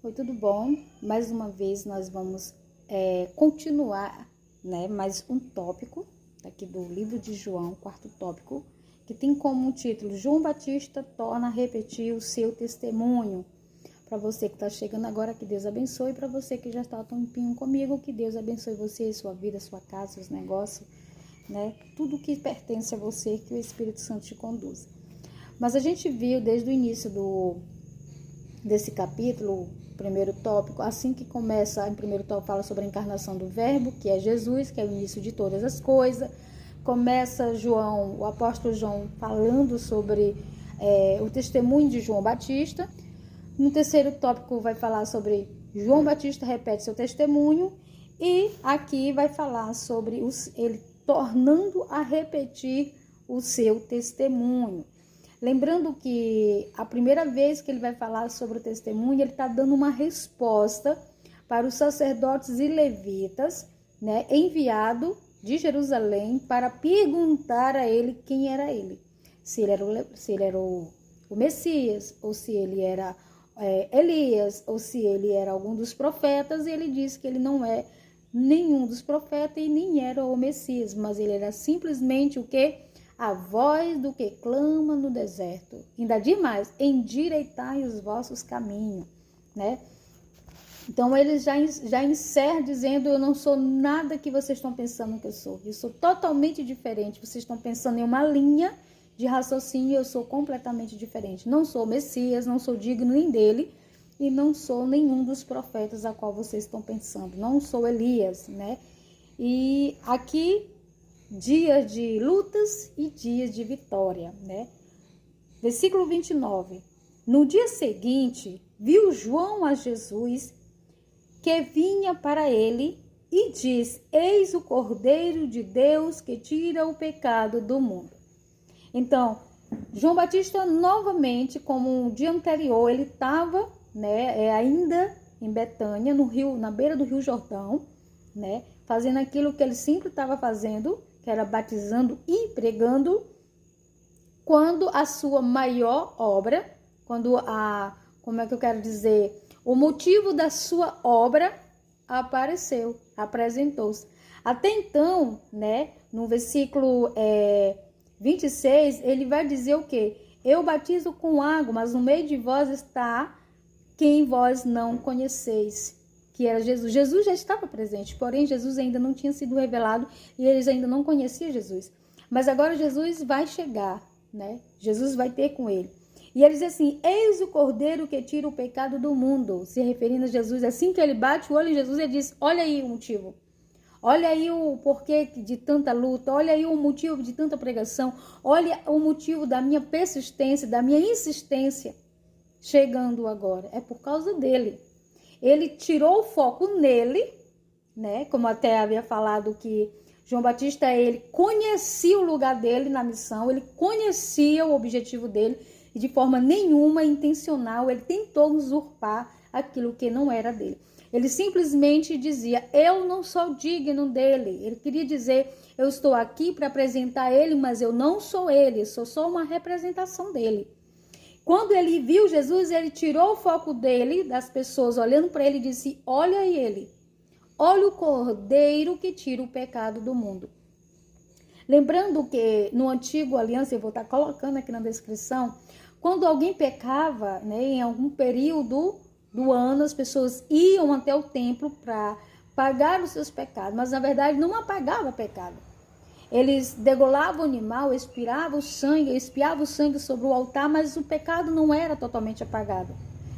Oi, tudo bom? Mais uma vez nós vamos continuar, mais um tópico aqui do livro de João, quarto tópico, que tem como título João Batista torna a repetir o seu testemunho. Para você que está chegando agora, que Deus abençoe. Para você que já está há um tempinho comigo, que Deus abençoe você, sua vida, sua casa, seus negócios, tudo que pertence a você, que o Espírito Santo te conduza. Mas a gente viu desde o início desse capítulo, primeiro tópico, assim que começa, em primeiro tópico fala sobre a encarnação do Verbo, que é Jesus, que é o início de todas as coisas. Começa João, o apóstolo João, falando sobre o testemunho de João Batista. No terceiro tópico vai falar sobre João Batista repete seu testemunho, e aqui vai falar sobre ele tornando a repetir o seu testemunho. Lembrando que a primeira vez que ele vai falar sobre o testemunho, ele está dando uma resposta para os sacerdotes e levitas, enviado de Jerusalém para perguntar a ele quem era ele. Se ele era o Messias, ou se ele era Elias, ou se ele era algum dos profetas. E ele disse que ele não é nenhum dos profetas e nem era o Messias, mas ele era simplesmente o quê? A voz do que clama no deserto. Ainda diz mais, endireitai os vossos caminhos, Então ele já encerra dizendo: eu não sou nada que vocês estão pensando que eu sou totalmente diferente. Vocês estão pensando em uma linha de raciocínio, eu sou completamente diferente. Não sou Messias, não sou digno nem dele, e não sou nenhum dos profetas a qual vocês estão pensando. Não sou Elias, E aqui, dias de lutas e dias de vitória, Versículo 29. No dia seguinte, viu João a Jesus, que vinha para ele, e diz: eis o Cordeiro de Deus que tira o pecado do mundo. Então, João Batista, novamente, como o dia anterior, ele estava, ainda em Betânia, no rio, na beira do Rio Jordão, fazendo aquilo que ele sempre estava fazendo, que era batizando e pregando, quando a sua maior obra, o motivo da sua obra apareceu, apresentou-se. Até então, no versículo 26, ele vai dizer o quê? Eu batizo com água, mas no meio de vós está quem vós não conheceis, que era Jesus. Jesus já estava presente, porém Jesus ainda não tinha sido revelado e eles ainda não conheciam Jesus. Mas agora Jesus vai chegar, Jesus vai ter com ele. E ele diz assim: eis o Cordeiro que tira o pecado do mundo, se referindo a Jesus. Assim que ele bate o olho em Jesus, ele diz: olha aí o motivo. Olha aí o porquê de tanta luta, olha aí o motivo de tanta pregação, olha o motivo da minha persistência, da minha insistência chegando agora. É por causa dele. Ele tirou o foco nele, como até havia falado que João Batista, ele conhecia o lugar dele na missão, ele conhecia o objetivo dele e de forma nenhuma intencional ele tentou usurpar aquilo que não era dele. Ele simplesmente dizia: eu não sou digno dele. Ele queria dizer: eu estou aqui para apresentar ele, mas eu não sou ele, sou só uma representação dele. Quando ele viu Jesus, ele tirou o foco dele, das pessoas olhando para ele, e disse: olha aí ele, olha o Cordeiro que tira o pecado do mundo. Lembrando que no Antigo Aliança, eu vou estar colocando aqui na descrição, quando alguém pecava, em algum período do ano, as pessoas iam até o templo para pagar os seus pecados, mas na verdade não apagava pecado. Eles degolavam o animal, espiavam o sangue sobre o altar, mas o pecado não era totalmente apagado.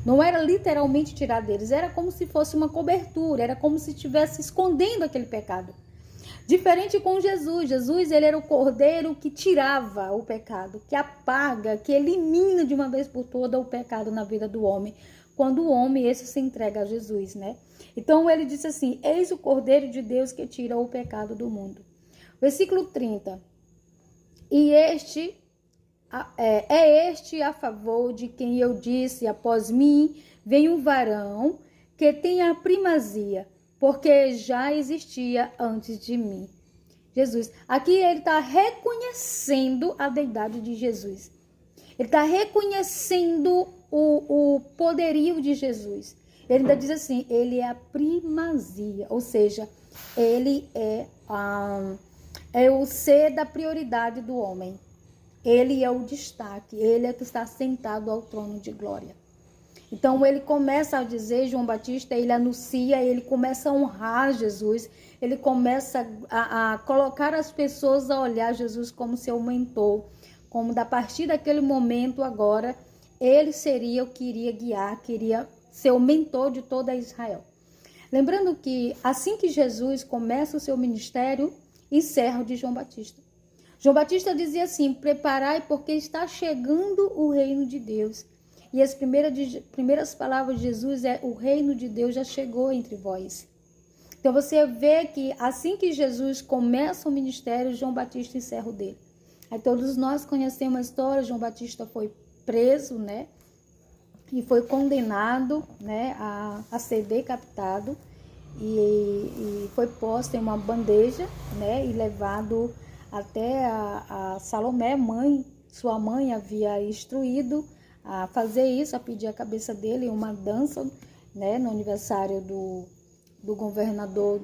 Não era literalmente tirado deles, era como se fosse uma cobertura, era como se estivesse escondendo aquele pecado. Diferente com Jesus. Jesus, ele era o Cordeiro que tirava o pecado, que apaga, que elimina de uma vez por toda o pecado na vida do homem, quando o homem esse se entrega a Jesus, Então ele disse assim: eis o Cordeiro de Deus que tira o pecado do mundo. Versículo 30. E este a favor de quem eu disse: após mim vem um varão que tem a primazia, porque já existia antes de mim. Jesus. Aqui ele está reconhecendo a deidade de Jesus. Ele está reconhecendo o poderio de Jesus. Ele ainda diz assim, ele é a primazia, ou seja, ele é o ser da prioridade do homem. Ele é o destaque, ele é que está sentado ao trono de glória. Então ele começa a dizer, João Batista, ele anuncia, ele começa a honrar Jesus, ele começa a colocar as pessoas a olhar Jesus como seu mentor, como a partir daquele momento agora, ele seria o que iria guiar, queria ser o mentor de toda Israel. Lembrando que assim que Jesus começa o seu ministério, encerra o de João Batista. João Batista dizia assim, preparai porque está chegando o reino de Deus. E as primeiras palavras de Jesus é, o reino de Deus já chegou entre vós. Então você vê que assim que Jesus começa o ministério, João Batista encerra o dele. Aí todos nós conhecemos a história, João Batista foi preso, né? E foi condenado, né, a ser decapitado. E foi posto em uma bandeja, né? E levado até a Salomé, sua mãe havia instruído a fazer isso, a pedir a cabeça dele em uma dança, né, no aniversário do governador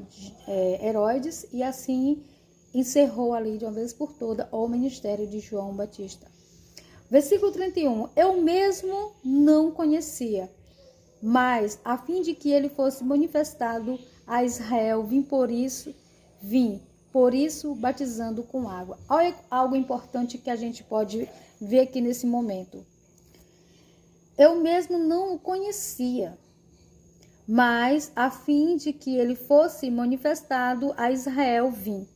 Herodes, e assim encerrou ali de uma vez por toda o ministério de João Batista. Versículo 31, eu mesmo não conhecia, mas a fim de que ele fosse manifestado a Israel, vim por isso batizando com água. Olha algo importante que a gente pode ver aqui nesse momento. Eu mesmo não o conhecia, mas a fim de que ele fosse manifestado a Israel, vim.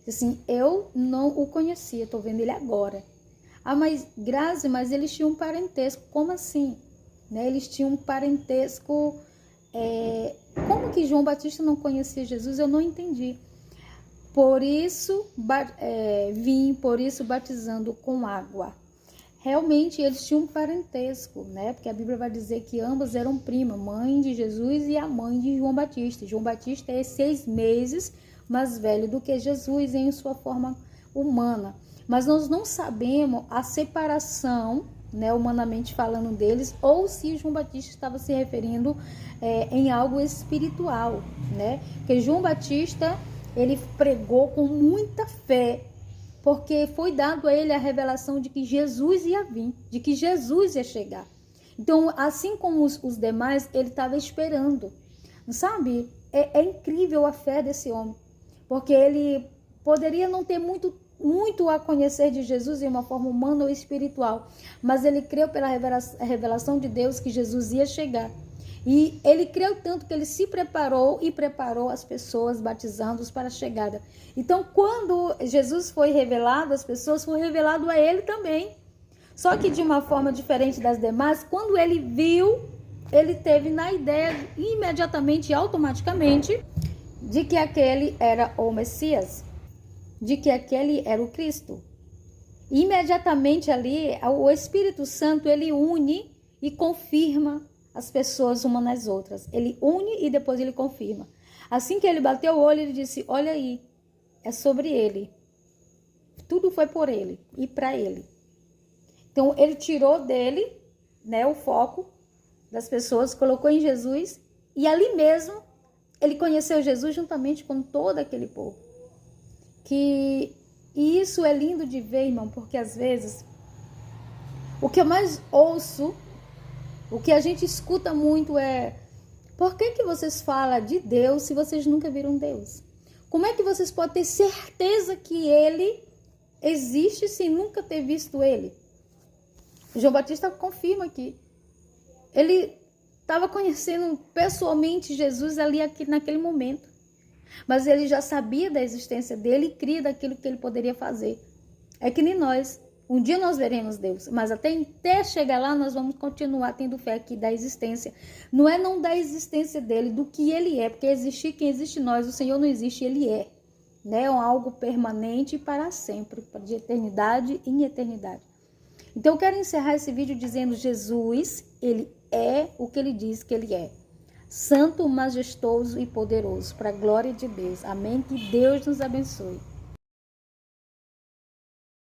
Assim, eu não o conhecia, estou vendo ele agora. Ah, mas Grazi, mas eles tinham um parentesco, como assim? Né? Eles tinham um parentesco, como que João Batista não conhecia Jesus? Eu não entendi. Por isso, vim, por isso batizando com água. Realmente eles tinham um parentesco, né? Porque a Bíblia vai dizer que ambas eram primas, mãe de Jesus e a mãe de João Batista. João Batista é 6 meses mais velho do que Jesus em sua forma humana. Mas nós não sabemos a separação, né, humanamente falando deles, ou se João Batista estava se referindo em algo espiritual, né? Porque João Batista, ele pregou com muita fé, porque foi dado a ele a revelação de que Jesus ia vir, de que Jesus ia chegar. Então, assim como os demais, ele estava esperando, sabe? É incrível a fé desse homem, porque ele poderia não ter muito a conhecer de Jesus em uma forma humana ou espiritual, mas ele creu pela revelação de Deus que Jesus ia chegar. E ele creu tanto que ele se preparou e preparou as pessoas, batizando-os para a chegada. Então, quando Jesus foi revelado, as pessoas foram revelado a ele também. Só que de uma forma diferente das demais, quando ele viu, ele teve na ideia imediatamente e automaticamente de que aquele era o Messias, de que aquele era o Cristo. Imediatamente ali, o Espírito Santo, ele une e confirma as pessoas umas nas outras. Ele une e depois ele confirma. Assim que ele bateu o olho, ele disse, olha aí, é sobre ele. Tudo foi por ele e para ele. Então, ele tirou dele, né, o foco das pessoas, colocou em Jesus, e ali mesmo, ele conheceu Jesus juntamente com todo aquele povo. E isso é lindo de ver, irmão, porque às vezes, o que eu mais ouço, o que a gente escuta muito é, por que vocês falam de Deus se vocês nunca viram Deus? Como é que vocês podem ter certeza que Ele existe sem nunca ter visto Ele? João Batista confirma que ele estava conhecendo pessoalmente Jesus ali naquele momento. Mas ele já sabia da existência dele e cria daquilo que ele poderia fazer. É que nem nós. Um dia nós veremos Deus, mas até chegar lá nós vamos continuar tendo fé aqui da existência. Não é não da existência dele, do que ele é, porque existir quem existe nós, o Senhor não existe, ele é. Né? É algo permanente para sempre, de eternidade em eternidade. Então eu quero encerrar esse vídeo dizendo Jesus, ele é o que ele diz que ele é. Santo, majestoso e poderoso, para a glória de Deus. Amém? Que Deus nos abençoe.